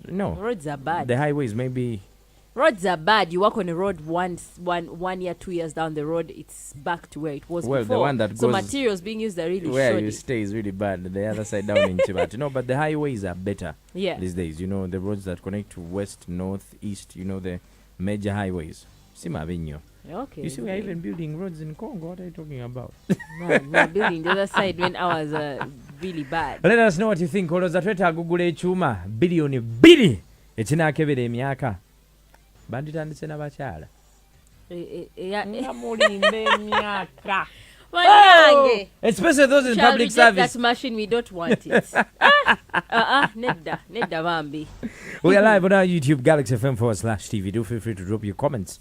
No. Roads are bad. The highways maybe. Roads are bad. You walk on a road one year, 2 years down the road, it's back to where it was before. The one that goes... So materials being used are really where shoddy. you stay is really bad. The other side down in Chibati. No, but the highways are better these days. You know, the roads that connect to west, north, east, you know, the major highways. Sima Avenue. Okay. You see, we are even building roads in Congo. What are you talking about? Man, we're building the other side when ours are really bad. Let us know what you think. Oloza tweta gugule chuma bilioni 2 ekinakebera emyaka. Banditandise n'abakyala. Mulimbe emyaka. Oh! Especially those in public service. That machine, we don't want it. Nedda bambi. We are live on our YouTube, Galaxy FM/TV. Do feel free to drop your comments.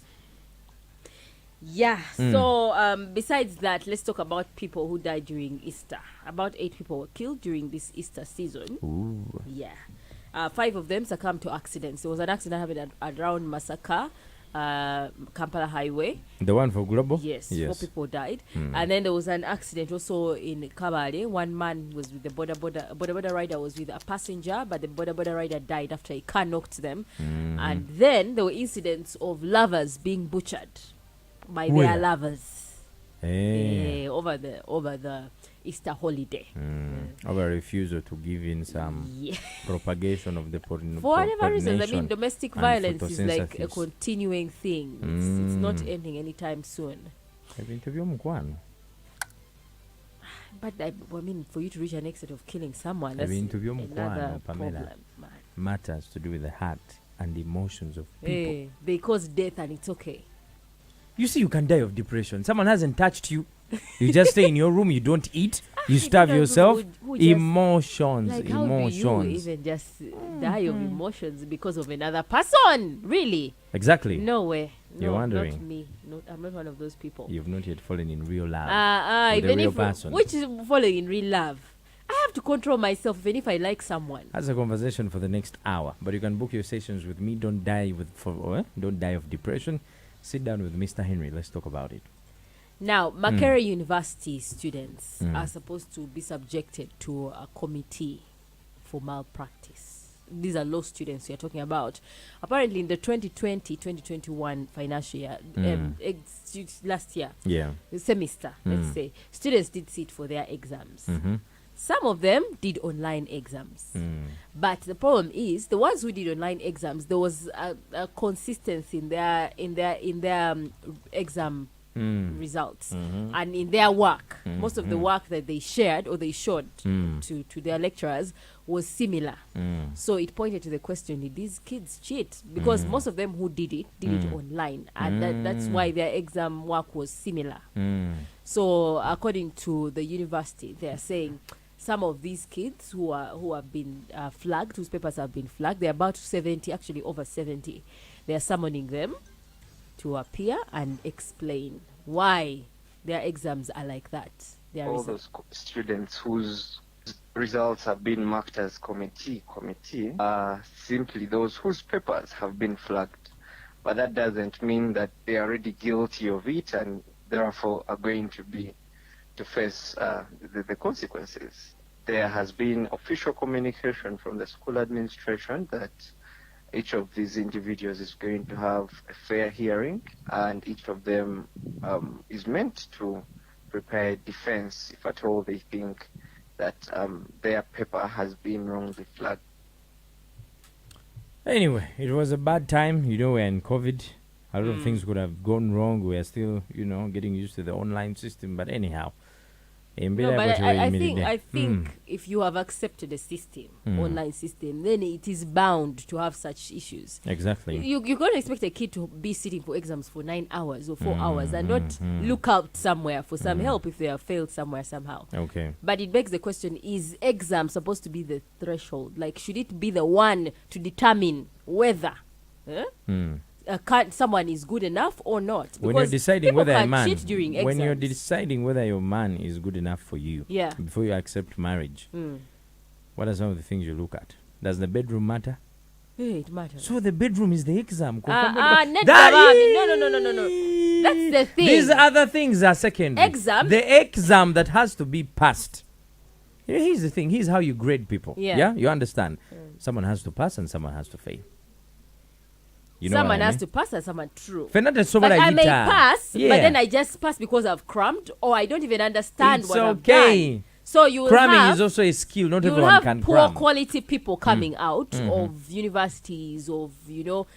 Yeah, so besides that, let's talk about people who died during Easter. About 8 people were killed during this Easter season. Ooh. Yeah. 5 of them succumbed to accidents. There was an accident happening around Masaka, Kampala Highway. The one for Global? Yes. 4 people died. And then there was an accident also in Kabale. One man was with the border rider was with a passenger, but the border rider died after a car knocked them. And then there were incidents of lovers being butchered by their lovers over the Easter holiday. Over refusal to give in some propagation of the for whatever reason. I mean, domestic violence is like a continuing thing. It's not ending anytime soon. But I mean, for you to reach an extent of killing someone, that's another problem. Matters to do with the heart and emotions of people. They cause death and it's okay. You see, you can die of depression. Someone hasn't touched you. You just stay in your room. You don't eat. You starve yourself. Emotions. Like, emotions. How do you even just die of emotions because of another person? Really? Exactly. No way. No, You're wondering. Not me. I'm not one of those people. You've not yet fallen in real love. Even real if person. Which is falling in real love. I have to control myself even if I like someone. That's a conversation for the next hour. But you can book your sessions with me. Don't die of depression. Sit down with Mr. Henry. Let's talk about it. Now, Makerere University students are supposed to be subjected to a committee for malpractice. These are law students we are talking about. Apparently, in the 2020-2021 financial year, last year, semester, let's say, students did sit for their exams. Some of them did online exams. But the problem is, the ones who did online exams, there was a consistency in their exam results and in their work. Most of the work that they shared or they showed to their lecturers was similar. So it pointed to the question, did these kids cheat? Because most of them who did it online, and that's why their exam work was similar. So according to the university, they are saying some of these kids who have been flagged, whose papers have been flagged, they're about 70, actually over 70. They are summoning them to appear and explain why their exams are like that. All those students whose results have been marked as committee are simply those whose papers have been flagged. But that doesn't mean that they are already guilty of it and therefore are going to face the consequences. There has been official communication from the school administration that each of these individuals is going to have a fair hearing, and each of them is meant to prepare a defense if at all they think that their paper has been wrongly flagged. Anyway, it was a bad time. We're in COVID. A lot of things could have gone wrong. We are still, getting used to the online system. But anyhow, no, but I think if you have accepted a system, online system, then it is bound to have such issues. Exactly. You can't expect a kid to be sitting for exams for 9 hours or 4 hours and not look out somewhere for some help if they have failed somewhere somehow. Okay. But it begs the question, is exam supposed to be the threshold? Like, should it be the one to determine whether someone is good enough or not? Because when you're deciding whether a man, when you're deciding whether your man is good enough for you, yeah, before you accept marriage, what are some of the things you look at? Does the bedroom matter? Yeah, it matters. So the bedroom is the exam. No. That's the thing. These other things are secondary. Exam. The exam that has to be passed Here's the thing. Here's how you grade people. Yeah. You understand? Someone has to pass and someone has to fail. You know someone what I has mean? to pass and someone true. But I may pass, but then I just pass because I've crammed, or I don't even understand what I've done. So you will cramming have, is also a skill. Not you will everyone have can poor cram. quality people coming out of universities, of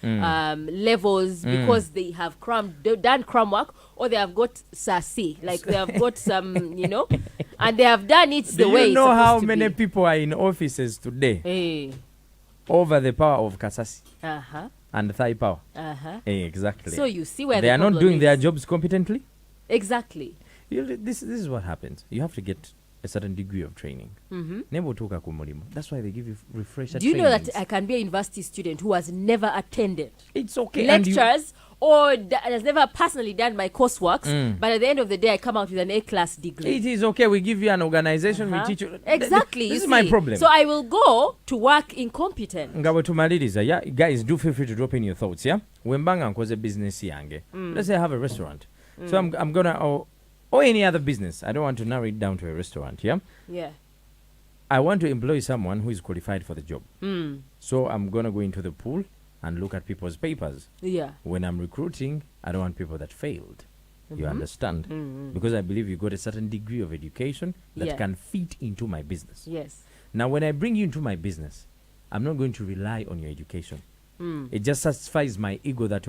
levels, because they have done cram work, or they have got sassy, like they have got some, and they have done it the way. Do you know how to many be. people are in offices today Hey. over the power of Kasasi Uh-huh. and Thai power? Uh-huh. Exactly. So you see where they the are not problem doing is. their jobs competently. Exactly. This is what happens. You have to get a certain degree of training. That's why they give you refresher. Do you know that I can be a university student who has never attended it's okay lectures or has never personally done my courseworks, but at the end of the day I come out with an A-class degree? It is okay. We give you an organization. We teach you. Exactly. This you is my see. problem. So I will go to work incompetent. Ngawe tumaliriza. Yeah, guys, do feel free to drop in your thoughts. Yeah, wembanga nkoze business yange. Let's say I have a restaurant. So I'm gonna or any other business. I don't want to narrow it down to a restaurant. Yeah. I want to employ someone who is qualified for the job. So I'm gonna go into the pool and look at people's papers. When I'm recruiting, I don't want people that failed. You understand? Because I believe you got a certain degree of education that can fit into my business. Now, when I bring you into my business, I'm not going to rely on your education. It just satisfies my ego that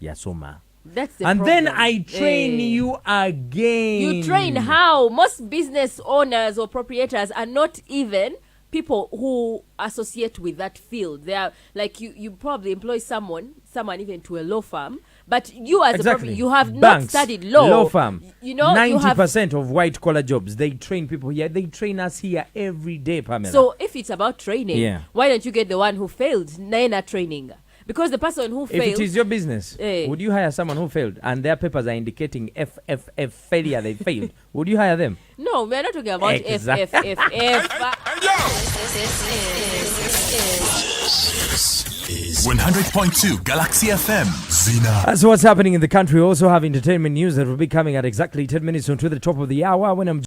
yasoma. That's the and problem. then I train you again. You train how? Most business owners or proprietors are not even people who associate with that field. They are like you probably employ someone even to a law firm, but you as you have not studied law firm. 90% of white collar jobs, they train people here. They train us here every day, Pamela. So if it's about training, why don't you get the one who failed? Naina training. Because the person who failed... If it is your business, would you hire someone who failed and their papers are indicating FFF failure, they failed? Would you hire them? No, we're not talking about FFFF. This is 100.2 Galaxy FM. Zzina. That's what's happening in the country. We also have entertainment news that will be coming at exactly 10 minutes onto the top of the hour when I'm